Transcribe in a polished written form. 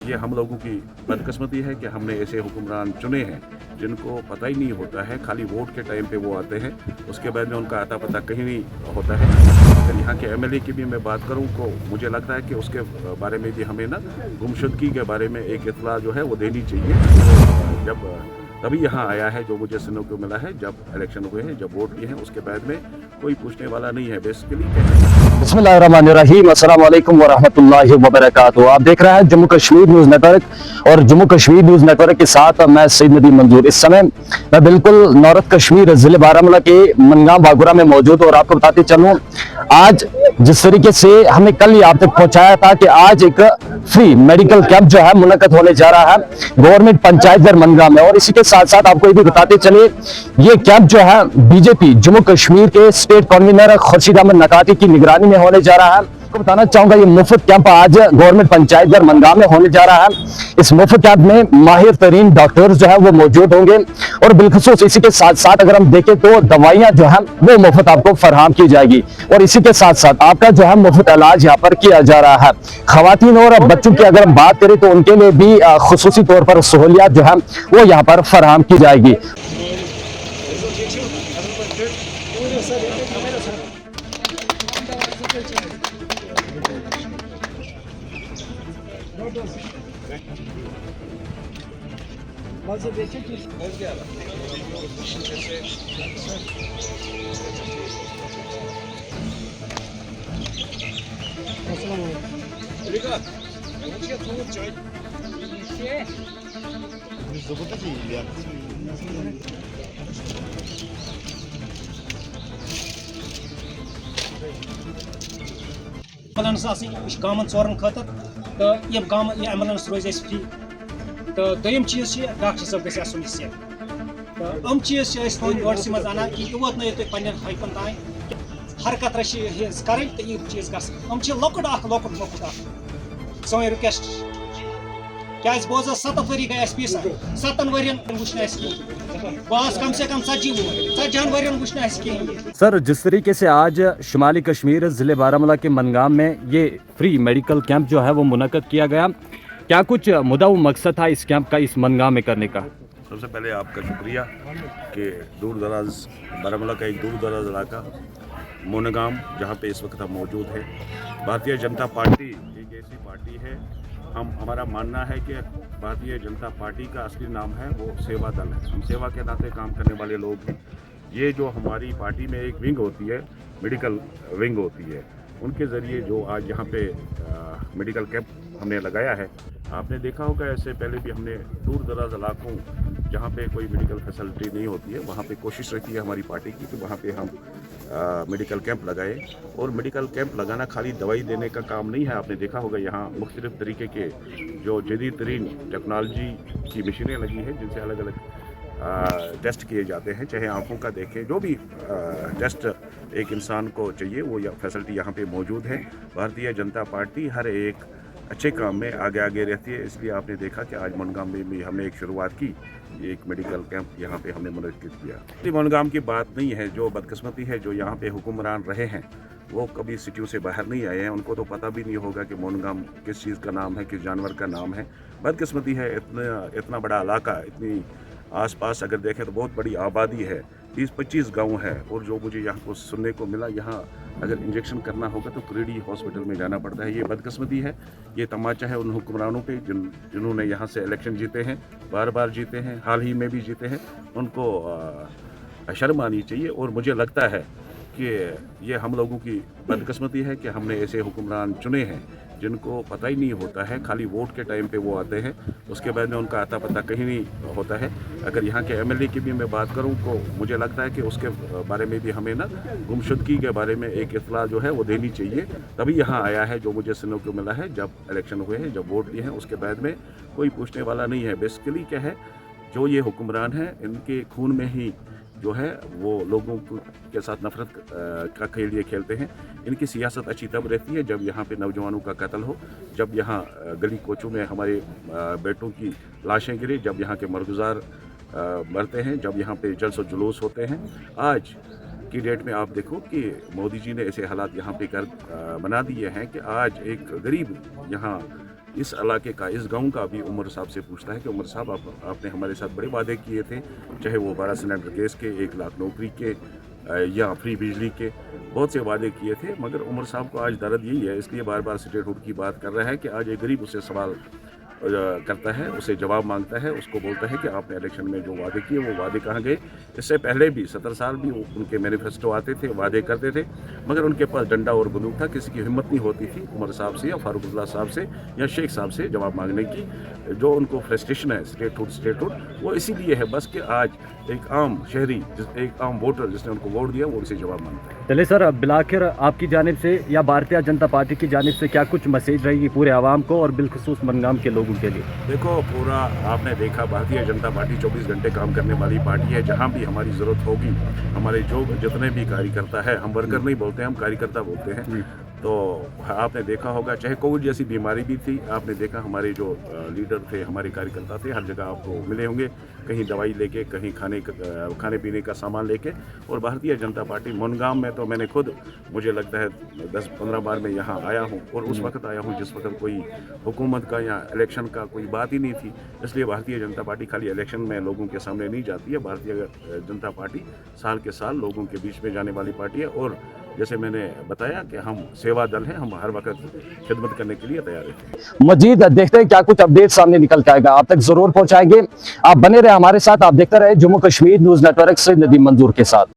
ये हम लोगों की बदकिस्मती है कि हमने ऐसे हुक्मरान चुने हैं जिनको पता ही नहीं होता है, खाली वोट के टाइम पे वो आते हैं, उसके बाद में उनका अता पता कहीं नहीं होता है। अगर यहाँ के एमएलए की भी मैं बात करूँ तो मुझे लगता है कि उसके बारे में भी हमें ना गुमशुदगी के बारे में एक इत्तला जो है वो देनी चाहिए। जब तभी यहाँ आया है जो मुझे सुनने को मिला है, जब इलेक्शन हुए हैं, जब वोट दिए हैं, उसके बाद में कोई पूछने वाला नहीं है। बेसिकली बिस्मिल्लाहिर्रहमानिर्रहीम, अस्सलाम वालेकुम वरहमतुल्लाहि वबरकातुहू। आप देख रहे हैं जम्मू कश्मीर न्यूज़ नेटवर्क और जम्मू कश्मीर न्यूज़ नेटवर्क के साथ मैं सईद नदीम मंजूर। इस समय मैं बिल्कुल नॉर्थ कश्मीर जिले बारामूला के मनगांव बागुरा में मौजूद हूँ और आपको बताते चलूँ आज जिस तरीके से हमने कल ही आप तक पहुंचाया था कि आज एक फ्री मेडिकल कैंप जो है मुनक्कद होने जा रहा है गवर्नमेंट पंचायत घर मनगांव में। और इसी के साथ साथ आपको ये भी बताते चले ये कैंप जो है बीजेपी जम्मू कश्मीर के स्टेट कन्वीनर खुर्शीद अहमद नकाती की निगरानी में होने जा रहा है। आपको बताना चाहूंगा ये मुफ्त कैंप आज गवर्नमेंट पंचायत घर मनगांव में होने जा रहा है। इस मुफ्त कैंप में माहिर तरीन डॉक्टर्स जो है वो मौजूद होंगे और बिलखुसूस इसी के साथ साथ अगर हम देखें तो दवाइयां जो है वो मुफ्त आपको फराहम की जाएगी और इसी के साथ साथ आपका जो है मुफ्त इलाज यहाँ पर किया जा रहा है। खवातीन और बच्चों की अगर हम बात करें तो उनके लिए भी खुसूसी तौर पर सहूलियात जो है वो यहाँ पर फराहम की जाएगी। एम्बुलेंस गाँव चोरन खतर तो यह एम्बुलेंस रोज फ्री तो दोम चीज डॉक्टर सब गई आसन सेट तो यम चीज गॉड्स मज अना यह वोत तुम पे हाइपन तान हर कतर कर तो यह चीज गम लकुट लकुट मोकुट सोन रिक्वेस्ट क्या बोज 7 वरी गई पी 7 वरियन वुन बस कम से कम 40 वरियन वुन। सर जिस तरीके से आज शुमाली कश्मीर ज़िले बारामूला के मनगांव में ये फ्री मेडिकल कैंप जो है वो मुनक्कद किया गया, क्या कुछ मुद्दा व मकसद था इस कैंप का इस मनगांव में करने का? सबसे पहले आपका शुक्रिया कि दूर दराज बारामूला का एक दूर दराज इलाका मोनगाम जहाँ पे इस वक्त हम मौजूद है। भारतीय जनता पार्टी एक ऐसी पार्टी है, हमारा मानना है कि भारतीय जनता पार्टी का असली नाम है वो सेवा दल है। हम सेवा के नाते काम करने वाले लोग हैं। ये जो हमारी पार्टी में एक विंग होती है, मेडिकल विंग होती है, उनके ज़रिए जो आज यहाँ पे मेडिकल कैंप हमने लगाया है। आपने देखा होगा ऐसे पहले भी हमने दूर दराज इलाकों जहाँ पे कोई मेडिकल फैसिलिटी नहीं होती है वहाँ पे कोशिश रहती है हमारी पार्टी की कि वहाँ पे हम मेडिकल कैंप लगाए। और मेडिकल कैंप लगाना खाली दवाई देने का काम नहीं है। आपने देखा होगा यहाँ मुख्तलिफ़ तरीके के जो जदीद तरीन टेक्नोलॉजी की मशीनें लगी हैं जिनसे अलग अलग टेस्ट किए जाते हैं, चाहे आँखों का देखें, जो भी टेस्ट एक इंसान को चाहिए वो फैसिलिटी यहाँ पे मौजूद है। भारतीय जनता पार्टी हर एक अच्छे काम में आगे आगे रहती है, इसलिए आपने देखा कि आज मनगांव में भी हमने एक शुरुआत की, एक मेडिकल कैंप यहाँ पे हमने मुनक्किद किया। ये मनगांव की बात नहीं है, जो बदकिस्मती है जो यहाँ पे हुक्मरान रहे हैं वो कभी सिटियों से बाहर नहीं आए हैं, उनको तो पता भी नहीं होगा कि मनगांव किस चीज़ का नाम है, किस जानवर का नाम है। बदकिस्मती है, इतना बड़ा इलाका, इतनी आसपास अगर देखें तो बहुत बड़ी आबादी है, 20-25 गांव है। और जो मुझे यहाँ को सुनने को मिला, यहाँ अगर इंजेक्शन करना होगा तो क्रीडी हॉस्पिटल में जाना पड़ता है। ये बदकिस्मती है, ये तमाचा है उन हुक्मरानों पे जिन्होंने यहाँ से इलेक्शन जीते हैं, बार बार जीते हैं, हाल ही में भी जीते हैं। उनको शर्म आनी चाहिए। और मुझे लगता है कि ये हम लोगों की बदकिस्मती है कि हमने ऐसे हुक्मरान चुने हैं जिनको पता ही नहीं होता है, खाली वोट के टाइम पे वो आते हैं, उसके बाद में उनका अता पता कहीं नहीं होता है। अगर यहाँ के एमएलए की भी मैं बात करूँ तो मुझे लगता है कि उसके बारे में भी हमें ना गुमशुदगी के बारे में एक इत्तला जो है वो देनी चाहिए। तभी यहाँ आया है जो मुझे सुनने को मिला है, जब इलेक्शन हुए हैं, जब वोट दिए हैं, उसके बाद में कोई पूछने वाला नहीं है। बेसिकली क्या है, जो ये हुक्मरान हैं इनके खून में ही जो है वो लोगों के साथ नफरत का खेल ये खेलते हैं। इनकी सियासत अच्छी तब रहती है जब यहाँ पे नौजवानों का कत्ल हो, जब यहाँ गली कोचों में हमारे बेटों की लाशें गिरे, जब यहाँ के मरगुजार मरते हैं, जब यहाँ पे जल्स और जुलूस होते हैं। आज की डेट में आप देखो कि मोदी जी ने ऐसे हालात यहाँ पे कर बना दिए हैं कि आज एक गरीब यहाँ इस इलाके का, इस गांव का भी उमर साहब से पूछता है कि उमर साहब आपने हमारे साथ बड़े वादे किए थे, चाहे वो 12 सिलेंडर गैस के, 1 लाख नौकरी के या फ्री बिजली के, बहुत से वादे किए थे। मगर उमर साहब को आज दर्द यही है, इसलिए बार बार स्टेटहुड की बात कर रहा है कि आज एक गरीब उससे सवाल करता है, उसे जवाब मांगता है, उसको बोलता है कि आपने इलेक्शन में जो वादे किए वो वादे कहाँ गए। इससे पहले भी 17 साल भी उनके मैनिफेस्टो आते थे, वादे करते थे, मगर उनके पास डंडा और बंदूक था, किसी की हिम्मत नहीं होती थी उमर साहब से या फारूकुल्लाह साहब से या शेख साहब से जवाब मांगने की। जो उनको फ्रस्ट्रेशन है स्टेटहुड वो इसीलिए है बस कि आज एक आम शहरी, एक आम वोटर जिसने उनको वोट दिया वो उनसे जवाब मांगता है। चलिए सर, बिलाखिर आपकी जानिब से या भारतीय जनता पार्टी की जानिब से क्या कुछ मैसेज रहेगी पूरे आवाम को और बिलखुसूस मनगाम के लोगों के लिए? देखो, पूरा आपने देखा, भारतीय जनता पार्टी 24 घंटे काम करने वाली पार्टी है। जहाँ भी हमारी ज़रूरत होगी, हमारे जो जितने भी कार्यकर्ता है, हम वर्कर नहीं बोलते हैं, हम कार्यकर्ता बोलते हैं, तो आपने देखा होगा चाहे कोविड जैसी बीमारी भी थी, आपने देखा हमारे जो लीडर थे, हमारे कार्यकर्ता थे, हर जगह आपको मिले होंगे, कहीं दवाई लेके, कहीं खाने पीने का सामान लेके। और भारतीय जनता पार्टी मुनगाम में तो मैंने खुद, मुझे लगता है 10-15 बार मैं यहाँ आया हूँ, और उस वक्त आया हूँ जिस वक्त कोई हुकूमत का या इलेक्शन का कोई बात ही नहीं थी। इसलिए भारतीय जनता पार्टी खाली इलेक्शन में लोगों के सामने नहीं जाती है, भारतीय जनता पार्टी साल के साल लोगों के बीच में जाने वाली पार्टी है। और जैसे मैंने बताया कि हम सेवा दल हैं, हम हर वक्त खिदमत करने के लिए तैयार हैं। मजीद देखते हैं क्या कुछ अपडेट सामने निकल के आएगा, आप तक जरूर पहुंचाएंगे। आप बने रहे हमारे साथ, आप देखते रहे जम्मू कश्मीर न्यूज नेटवर्क से नदीम मंजूर के साथ।